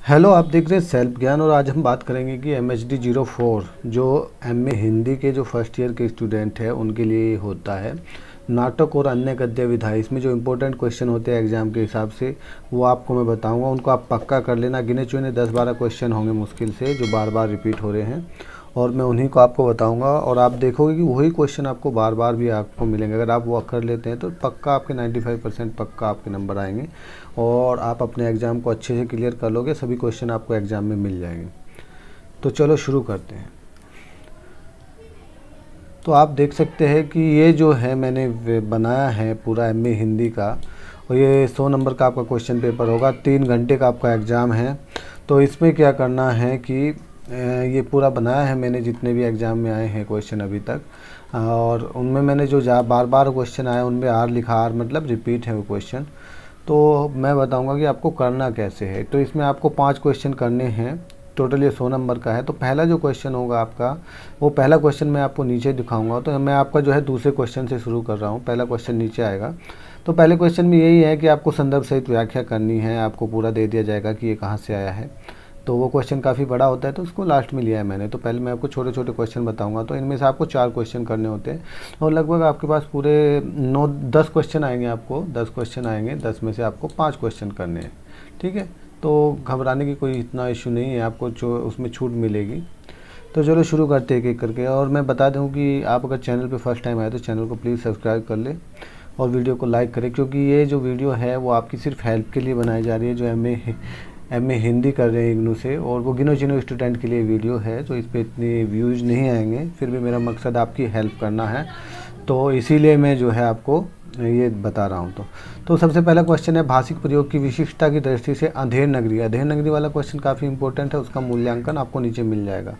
Hello, आप देख रहे हैं सेल्फ ज्ञान और आज हम बात करेंगे कि MHD04 जो MA हिंदी के जो फर्स्ट ईयर के स्टूडेंट हैं उनके लिए होता है। नाटक और अन्य गद्य विधा, इसमें जो इम्पोर्टेंट क्वेश्चन होते हैं एग्जाम के हिसाब से वो आपको मैं बताऊंगा, उनको आप पक्का कर लेना। गिने चुने 10-12 क्वेश्चन होंगे मुश्किल से जो बार बार रिपीट हो रहे हैं और मैं उन्हीं को आपको बताऊंगा और आप देखोगे कि वही क्वेश्चन आपको बार बार भी आपको मिलेंगे। अगर आप वो कर लेते हैं तो पक्का आपके 95% पक्का आपके नंबर आएंगे और आप अपने एग्ज़ाम को अच्छे से क्लियर कर लोगे। सभी क्वेश्चन आपको एग्ज़ाम में मिल जाएंगे। तो चलो शुरू करते हैं। तो आप देख सकते हैं कि ये जो है मैंने बनाया है पूरा MA हिंदी का और ये 100 नंबर का आपका क्वेश्चन पेपर होगा। 3 घंटे का आपका एग्ज़ाम है। तो इसमें क्या करना है कि ये पूरा बनाया है मैंने जितने भी एग्ज़ाम में आए हैं क्वेश्चन अभी तक, और उनमें मैंने जो बार बार क्वेश्चन आए उनमें आर लिखा, आर मतलब रिपीट है वो क्वेश्चन। तो मैं बताऊंगा कि आपको करना कैसे है। तो इसमें आपको 5 क्वेश्चन करने हैं। टोटल ये 100 नंबर का है। तो पहला जो क्वेश्चन होगा आपका, वो पहला क्वेश्चन मैं आपको नीचे दिखाऊंगा। तो मैं आपका जो है दूसरे क्वेश्चन से शुरू कर रहा हूँ। पहला क्वेश्चन नीचे आएगा। तो पहले क्वेश्चन में यही है कि आपको संदर्भ सहित व्याख्या करनी है। आपको पूरा दे दिया जाएगा कि ये कहाँ से आया है। तो वो क्वेश्चन काफ़ी बड़ा होता है तो उसको लास्ट में लिया है मैंने। तो पहले मैं आपको छोटे छोटे क्वेश्चन बताऊंगा। तो इनमें से आपको 4 क्वेश्चन करने होते हैं और लगभग आपके पास पूरे 9-10 क्वेश्चन आएंगे। आपको 10 क्वेश्चन आएंगे, 10 में से आपको 5 क्वेश्चन करने हैं। ठीक है, तो घबराने की कोई इतना इशू नहीं है, आपको जो उसमें छूट मिलेगी। तो चलो शुरू करते हैं एक एक करके। और मैं बता दूं कि आप अगर चैनल पे फर्स्ट टाइम आए तो चैनल को प्लीज़ सब्सक्राइब कर ले और वीडियो को लाइक करें, क्योंकि ये जो वीडियो है वो आपकी सिर्फ हेल्प के लिए बनाई जा रही है। जो MA हिंदी कर रहे हैं इग्नू से, और वो गिनो चुने स्टूडेंट के लिए वीडियो है। तो इस पर इतने व्यूज़ नहीं आएंगे, फिर भी मेरा मकसद आपकी हेल्प करना है। तो इसीलिए मैं जो है आपको ये बता रहा हूँ। तो सबसे पहला क्वेश्चन है, भाषिक प्रयोग की विशिष्टता की दृष्टि से अधेर नगरी। अधेर नगरी वाला क्वेश्चन काफ़ी इंपॉर्टेंट है, उसका मूल्यांकन आपको नीचे मिल जाएगा।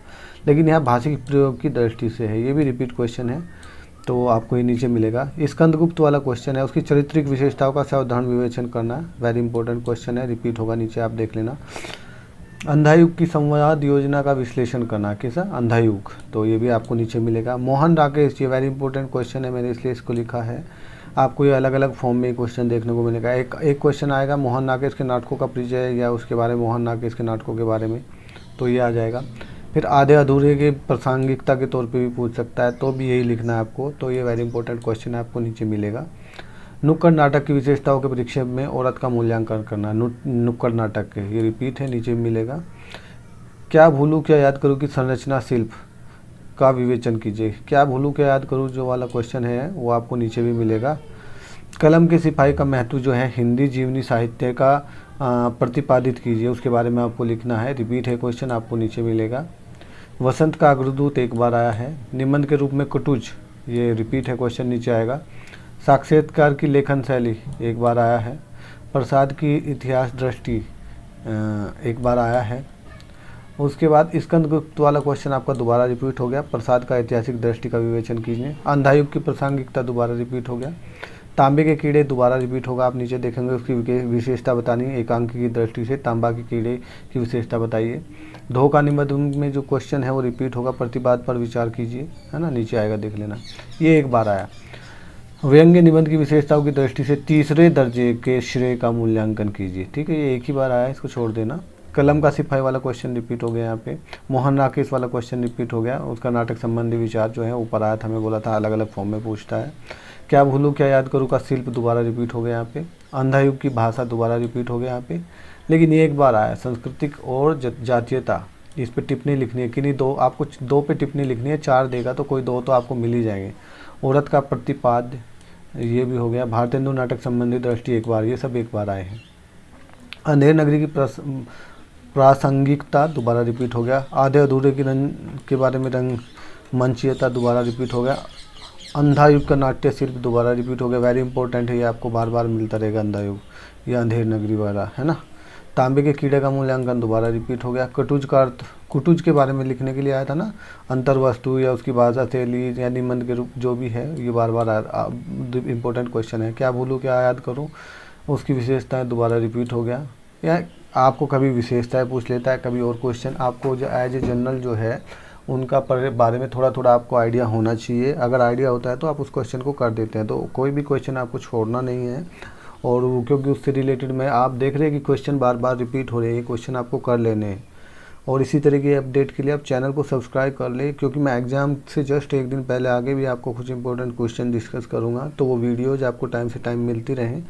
लेकिन यहाँ भाषिक प्रयोग की दृष्टि से है, ये भी रिपीट क्वेश्चन है तो आपको ये नीचे मिलेगा। स्कंदगुप्त वाला क्वेश्चन है, उसकी चारित्रिक विशेषताओं का सावधान विवेचन करना। वेरी इंपॉर्टेंट क्वेश्चन है, रिपीट होगा नीचे, आप देख लेना। अंधायुग की संवाद योजना का विश्लेषण करना। कैसा अंधायुग, तो ये भी आपको नीचे मिलेगा। मोहन राकेश, ये वेरी इंपॉर्टेंट क्वेश्चन है, मैंने इसलिए इसको लिखा है। आपको ये अलग अलग फॉर्म में क्वेश्चन देखने को मिलेगा। एक क्वेश्चन आएगा मोहन राकेश के नाटकों का परिचय या उसके बारे में, मोहन राकेश के नाटकों के बारे में, तो ये आ जाएगा। फिर आधे अधूरे के प्रासंगिकता के तौर पे भी पूछ सकता है, तो भी यही लिखना है आपको। तो ये वेरी इंपॉर्टेंट क्वेश्चन है, आपको नीचे मिलेगा। नुक्कड़ नाटक की विशेषताओं के परिक्षेप में औरत का मूल्यांकन करना। नुक्कड़ नाटक के ये रिपीट है, नीचे मिलेगा। क्या भूलूं क्या याद करूं की संरचना शिल्प का विवेचन कीजिए। क्या भूलूं क्या याद करूं जो वाला क्वेश्चन है वो आपको नीचे भी मिलेगा। कलम के सिपाही का महत्व जो है हिंदी जीवनी साहित्य का प्रतिपादित कीजिए, उसके बारे में आपको लिखना है। रिपीट है क्वेश्चन, आपको नीचे मिलेगा। वसंत का अग्रदूत एक बार आया है। निबंध के रूप में कुटुज, ये रिपीट है क्वेश्चन, नीचे आएगा। साक्षात्कार की लेखन शैली एक बार आया है। प्रसाद की इतिहास दृष्टि एक बार आया है। उसके बाद स्कंदगुप्त वाला क्वेश्चन आपका दोबारा रिपीट हो गया। प्रसाद का ऐतिहासिक दृष्टि का विवेचन कीजिए। अंधायुग की प्रासंगिकता दोबारा रिपीट हो गया। तांबे के कीड़े दोबारा रिपीट होगा, आप नीचे देखेंगे। उसकी विशेषता बतानी है एकांक की दृष्टि से। तांबा के कीड़े की विशेषता बताइए। धोखा निबंध में जो क्वेश्चन है वो रिपीट होगा। प्रतिपाद पर विचार कीजिए, है ना, नीचे आएगा, देख लेना, ये एक बार आया। व्यंग्य निबंध की विशेषताओं की दृष्टि से तीसरे दर्जे के श्रेय का मूल्यांकन कीजिए। ठीक है, ये एक ही बार आया, इसको छोड़ देना। कलम का सिपाही वाला क्वेश्चन रिपीट हो गया यहाँ पे। मोहन राकेश वाला क्वेश्चन रिपीट हो गया। उसका नाटक संबंधी विचार जो है ऊपर आया था, मैं बोला था अलग अलग फॉर्म में पूछता है। क्या भूलूं क्या याद करूं का शिल्प दोबारा रिपीट हो गया यहाँ पे। अंधायुग की भाषा दोबारा रिपीट हो गया यहाँ पे। लेकिन ये एक बार आया, सांस्कृतिक और जातीयता, इस पे टिप्पणी लिखनी है। किन्हीं दो, आपको 2 पे टिप्पणी लिखनी है, 4 देगा तो कोई 2 तो आपको मिल ही जाएंगे। औरत का प्रतिपाद, ये भी हो गया। भारतेंदु नाटक संबंधी दृष्टि एक बार, ये सब एक बार आए हैं। अंधेर नगरी की प्रासंगिकता दोबारा रिपीट हो गया। आधे अधूरे की रंग के बारे में, रंग मंचीयता दोबारा रिपीट हो गया। अंधायुग का नाट्य शिल्प दोबारा रिपीट हो गया। वेरी इंपॉर्टेंट है, ये आपको बार बार मिलता रहेगा। अंधायुग, ये अंधेर नगरी वाला है ना। तांबे के कीड़े का मूल्यांकन दोबारा रिपीट हो गया। कटुज का अर्थ, कुटुज के बारे में लिखने के लिए आया था ना। अंतर्वस्तु या उसकी भाषा शैली या निबंध के रूप जो भी है, ये बार बार इंपॉर्टेंट क्वेश्चन है। क्या भूलूं क्या याद करूं, उसकी विशेषताएं दोबारा रिपीट हो गया। या आपको कभी विशेषताएं पूछ लेता है, कभी और क्वेश्चन। आपको जो एज ए जनरल जो है उनका बारे में थोड़ा थोड़ा आपको आइडिया होना चाहिए। अगर आइडिया होता है तो आप उस क्वेश्चन को कर देते हैं। तो कोई भी क्वेश्चन आपको छोड़ना नहीं है और क्योंकि उससे रिलेटेड मैं आप देख रहे हैं कि क्वेश्चन बार बार रिपीट हो रहे हैं, ये क्वेश्चन आपको कर लेने हैं। और इसी तरह की अपडेट के लिए आप चैनल को सब्सक्राइब कर लें, क्योंकि मैं एग्ज़ाम से जस्ट एक दिन पहले आगे भी आपको कुछ इंपॉर्टेंट क्वेश्चन डिस्कस करूँगा, तो वो वीडियोज़ आपको टाइम से टाइम मिलती रहें।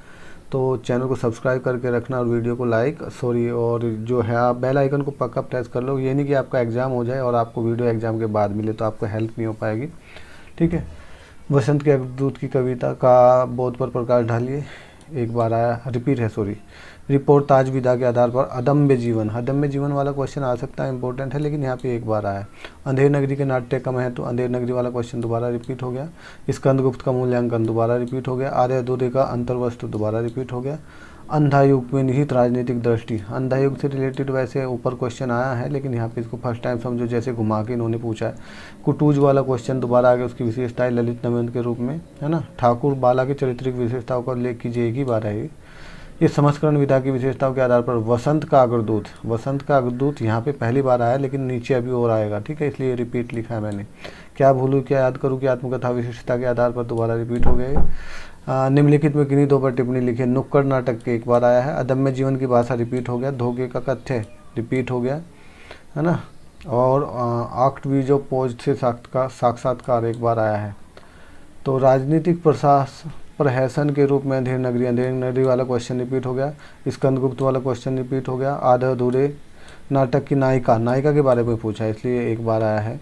तो चैनल को सब्सक्राइब करके रखना और वीडियो को लाइक और जो है आप बेल आइकन को पक्का प्रेस कर लो। ये नहीं कि आपका एग्ज़ाम हो जाए और आपको वीडियो एग्ज़ाम के बाद मिले, तो आपको हेल्प नहीं हो पाएगी, ठीक है। वसंत के अग्रदूत की कविता का बोध पर प्रकाश डालिए, एक बार आया, रिपीट है सॉरी। रिपोर्ट ताज विदा के आधार पर अदम्य जीवन वाला क्वेश्चन आ सकता है, इंपॉर्टेंट है, लेकिन यहाँ पे एक बार आया। अंधेर नगरी के नाट्य का महत्व, अंधेर नगरी वाला क्वेश्चन दोबारा रिपीट हो गया। स्कंदगुप्त का मूल्यांकन दोबारा रिपीट हो गया। आर्य अधूरे का अंतर्वस्तु दोबारा रिपीट हो गया। अंधा युग में निहित राजनीतिक दृष्टि, अंधा युग से रिलेटेड वैसे ऊपर क्वेश्चन आया है, लेकिन यहाँ पे इसको फर्स्ट टाइम समझो, जैसे घुमा के इन्होंने पूछा है। कुटूज वाला क्वेश्चन दोबारा आ गया, उसकी विशेषताएं ललित नवेंद्र के रूप में, है ना। ठाकुर बाला के चारित्रिक विशेषताओं का उल्लेख कीजिए, एक ही बार है ये संस्करण विधा की विशेषताओं के आधार पर वसंत का अग्रदूत यहाँ पे पहली बार आया, लेकिन नीचे अभी और आएगा, ठीक है, इसलिए रिपीट लिखा है मैंने। क्या भूलूं क्या याद करूं की आत्मकथा विशिष्टता के आधार पर दोबारा रिपीट हो गए। निम्नलिखित में किन्हीं दो पर टिप्पणी लिखिए। नुक्कड़ नाटक के एक बार आया है। अदम्य जीवन की भाषा रिपीट हो गया। धोखे का कथ्य रिपीट हो गया, है ना। और आक्टवीजो पोज से साक्षात्कार एक बार आया है। तो राजनीतिक प्रहसन के रूप में अंधेर नगरी वाला क्वेश्चन रिपीट हो गया। स्कंदगुप्त वाला क्वेश्चन रिपीट हो गया। आधे अधूरे नाटक की नायिका के बारे में पूछा है, इसलिए एक बार आया है।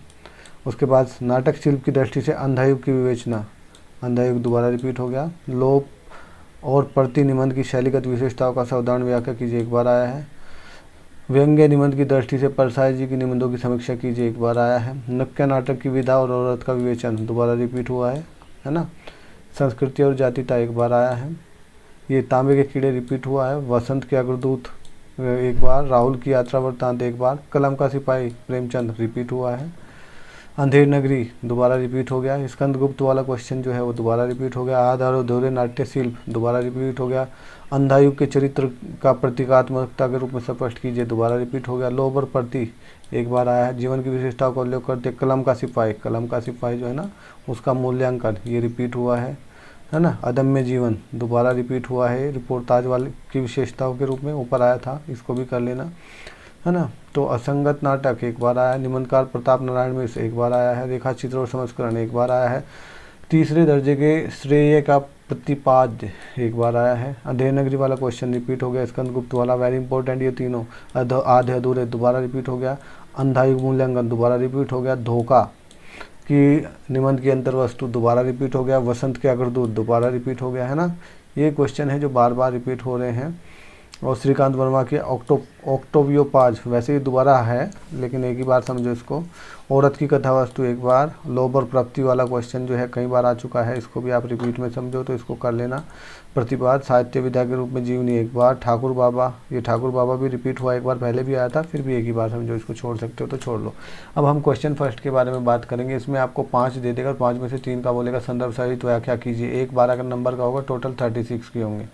उसके बाद नाटक शिल्प की दृष्टि से अंधायुग की विवेचना, अंधायुग दोबारा रिपीट हो गया। लोप और प्रति निबंध की शैलीगत विशेषताओं का सावधान व्याख्या कीजिए, एक बार आया है। व्यंग्य निबंध की दृष्टि से परसाई जी की निबंधों की समीक्षा कीजिए, एक बार आया है। नक्य नाटक की विधा और औरत का विवेचन दोबारा रिपीट हुआ है ना। संस्कृति और जातिता एक बार आया है। ये तांबे के कीड़े रिपीट हुआ है। वसंत के अग्रदूत एक बार। राहुल की यात्रा वृत्तांत एक बार। कलम का सिपाही प्रेमचंद रिपीट हुआ है। अंधेर नगरी दोबारा रिपीट हो गया। स्कंदगुप्त वाला क्वेश्चन जो है वो दोबारा रिपीट हो गया। आधार और अधूरे नाट्य शिल्प दोबारा रिपीट हो गया। अंधायुग के चरित्र का प्रतीकात्मकता के रूप में स्पष्ट कीजिए, दोबारा रिपीट हो गया। लोभ और प्रति एक बार आया है। जीवन की विशेषताओं का उल्लेख करते कलम का सिपाही जो है ना, उसका मूल्यांकन ये रिपीट हुआ है ना। अदम्य जीवन दोबारा रिपीट हुआ है। रिपोर्ट ताज वाले की विशेषताओं के रूप में ऊपर आया था, इसको भी कर लेना, है ना। तो असंगत नाटक एक बार आया है। निबंधकार प्रताप नारायण मिश्र एक बार आया है। रेखा चित्र और संस्करण एक बार आया है। तीसरे दर्जे के श्रेय का प्रतिपाद्य एक बार आया है। अंधेर नगरी वाला क्वेश्चन रिपीट हो गया। स्कंदगुप्त वाला वेरी इंपॉर्टेंट, ये तीनों आधे अधूरे दोबारा रिपीट हो गया। अंधायुग मूल्यांकन दोबारा रिपीट हो गया। धोखा की निबंध की अंतर्वस्तु दोबारा रिपीट हो गया। वसंत के अग्रदूत दोबारा रिपीट हो गया, है ना। ये क्वेश्चन है जो बार बार रिपीट हो रहे हैं। और श्रीकांत वर्मा के ऑक्टोवियोपाज वैसे ही दोबारा है, लेकिन एक ही बार समझो इसको। औरत की कथा वस्तु एक बार। लोभ और प्राप्ति वाला क्वेश्चन जो है कई बार आ चुका है, इसको भी आप रिपीट में समझो, तो इसको कर लेना। प्रतिपाद साहित्य विधा के रूप में जीवनी एक बार। ठाकुर बाबा भी रिपीट हुआ, एक बार पहले भी आया था, फिर भी एक ही बार समझो, इसको छोड़ सकते हो तो छोड़ लो। अब हम क्वेश्चन फर्स्ट के बारे में बात करेंगे। इसमें आपको 5 दे देगा, 5 में से 3 का बोलेगा संदर्भ सहित व्याख्या कीजिए। एक 12 का नंबर का होगा, टोटल 36 के होंगे।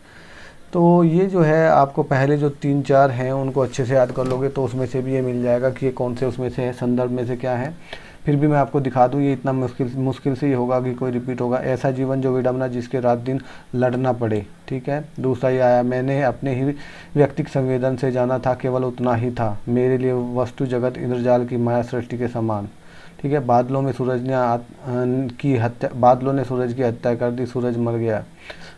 तो ये जो है आपको पहले जो 3-4 हैं उनको अच्छे से याद कर लोगे तो उसमें से भी ये मिल जाएगा कि ये कौन से उसमें से है, संदर्भ में से क्या है। फिर भी मैं आपको दिखा दूँ, ये इतना मुश्किल से ही होगा कि कोई रिपीट होगा। ऐसा जीवन जो विडंबना जिसके रात दिन लड़ना पड़े, ठीक है। दूसरा ये आया, मैंने अपने ही व्यक्तिक संवेदन से जाना था, केवल उतना ही था, मेरे लिए वस्तु जगत इंद्रजाल की माया सृष्टि के समान, ठीक है। बादलों ने सूरज की हत्या कर दी, सूरज मर गया।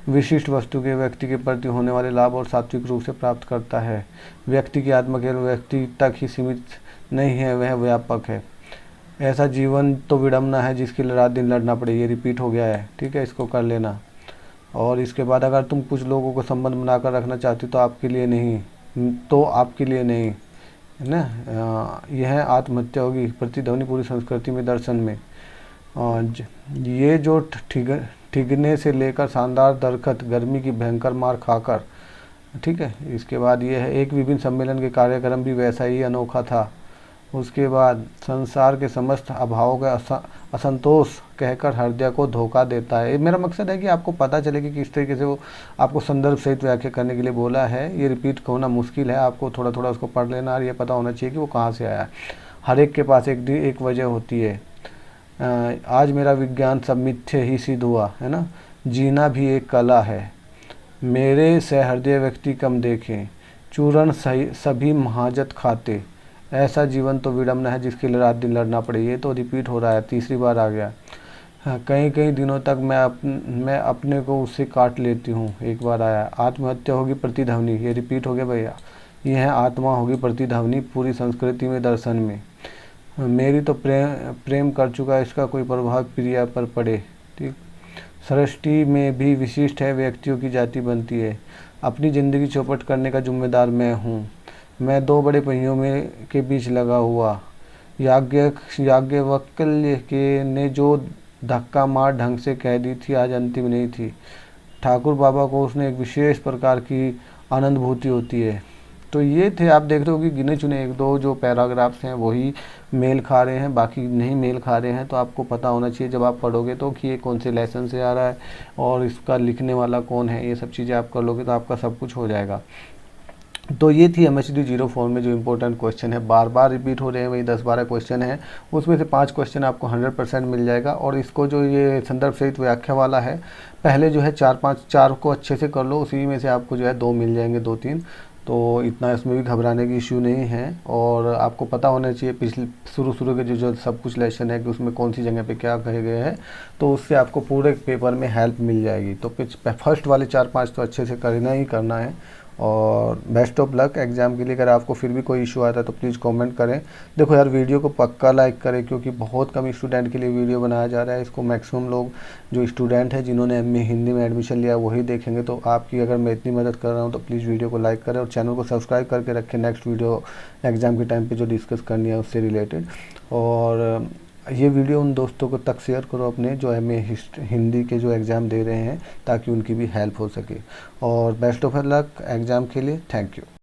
विशिष्ट वस्तु के व्यक्ति के प्रति होने वाले लाभ और सात्विक रूप से प्राप्त करता है। व्यक्ति की आत्मा केवल व्यक्ति तक ही सीमित नहीं है, वह व्यापक है। ऐसा जीवन तो विडंबना है जिसके लिए रात दिन लड़ना पड़े, ये रिपीट हो गया है, ठीक है, इसको कर लेना। और इसके बाद अगर तुम कुछ लोगों को संबंध बनाकर रखना चाहती तो आपके लिए नहीं, है ना। यह आत्महत्या होगी। प्रतिध्वनि पूरी संस्कृति में, दर्शन में। ये जो ठिगने से लेकर शानदार दरखत, गर्मी की भयंकर मार खाकर, ठीक है। इसके बाद ये है, एक विभिन्न सम्मेलन के कार्यक्रम भी वैसा ही अनोखा था। उसके बाद संसार के समस्त अभावों का असंतोष कहकर हृदय को धोखा देता है। मेरा मकसद है कि आपको पता चले कि किस तरीके से वो आपको संदर्भ सहित व्याख्या करने के लिए बोला है। ये रिपीट होना मुश्किल है, आपको थोड़ा थोड़ा उसको पढ़ लेना और ये पता होना चाहिए कि वो कहाँ से आया। हर एक के पास एक वजह होती है। आज मेरा विज्ञान सब मिथ्य ही सिद्ध हुआ, है ना। जीना भी एक कला है। मेरे सहृदय व्यक्ति कम देखें, चूरण सही सभी महाजत खाते, ऐसा जीवन तो विडम्बना है जिसके लिए रात दिन लड़ना पड़े। ये तो रिपीट हो रहा है, तीसरी बार आ गया। हाँ, कई कई दिनों तक मैं अपने को उससे काट लेती हूँ, एक बार आया। आत्महत्या होगी प्रतिध्वनि, ये रिपीट हो गया भैया। ये है आत्मा होगी प्रतिध्वनि पूरी संस्कृति में दर्शन में। मेरी तो प्रेम कर चुका, इसका कोई प्रभाव प्रिया पर पड़े। ठीक। सृष्टि में भी विशिष्ट है, व्यक्तियों की जाति बनती है। अपनी ज़िंदगी चौपट करने का जिम्मेदार मैं हूँ। मैं दो बड़े पहियों में के बीच लगा हुआ। याज्ञवल्क्य के ने जो धक्का मार ढंग से कह दी थी, आज अंतिम नहीं थी। ठाकुर बाबा को उसने एक विशेष प्रकार की आनंदभूति होती है। तो ये थे, आप देख रहे हो कि गिने चुने एक दो जो पैराग्राफ्स हैं वही मेल खा रहे हैं, बाकी नहीं मेल खा रहे हैं। तो आपको पता होना चाहिए जब आप पढ़ोगे तो कि ये कौन से लेसन से आ रहा है और इसका लिखने वाला कौन है। ये सब चीज़ें आप कर लोगे तो आपका सब कुछ हो जाएगा। तो ये थी MHD 04 में जो इम्पोर्टेंट क्वेश्चन है, बार बार रिपीट हो रहे हैं, वही 10-12 क्वेश्चन है। उसमें से 5 क्वेश्चन आपको 100% मिल जाएगा। और इसको जो ये संदर्भ सहित व्याख्या वाला है, पहले जो है 4 को अच्छे से कर लो, उसी में से आपको जो है 2 मिल जाएंगे, 2-3। तो इतना इसमें भी घबराने की इश्यू नहीं है। और आपको पता होना चाहिए पिछले शुरू के जो सब कुछ लेसन है कि उसमें कौन सी जगह पे क्या कहे गए हैं, तो उससे आपको पूरे पेपर में हेल्प मिल जाएगी। तो फर्स्ट वाले 4-5 तो अच्छे से करना ही करना है। और बेस्ट ऑफ लक एग्ज़ाम के लिए। अगर आपको फिर भी कोई इशू आता है तो प्लीज़ कमेंट करें। देखो यार, वीडियो को पक्का लाइक करें, क्योंकि बहुत कम स्टूडेंट के लिए वीडियो बनाया जा रहा है। इसको मैक्सिमम लोग जो स्टूडेंट है जिन्होंने MA हिंदी में एडमिशन लिया वही देखेंगे। तो आपकी अगर मैं इतनी मदद कर रहा हूँ तो प्लीज़ वीडियो को लाइक करें और चैनल को सब्सक्राइब करके रखें। नेक्स्ट वीडियो एग्ज़ाम के टाइम पर जो डिस्कस करनी है उससे रिलेटेड। और ये वीडियो उन दोस्तों को तक शेयर करो अपने जो MA हिंदी के जो एग्ज़ाम दे रहे हैं, ताकि उनकी भी हेल्प हो सके। और बेस्ट ऑफ लक एग्ज़ाम के लिए। Thank you.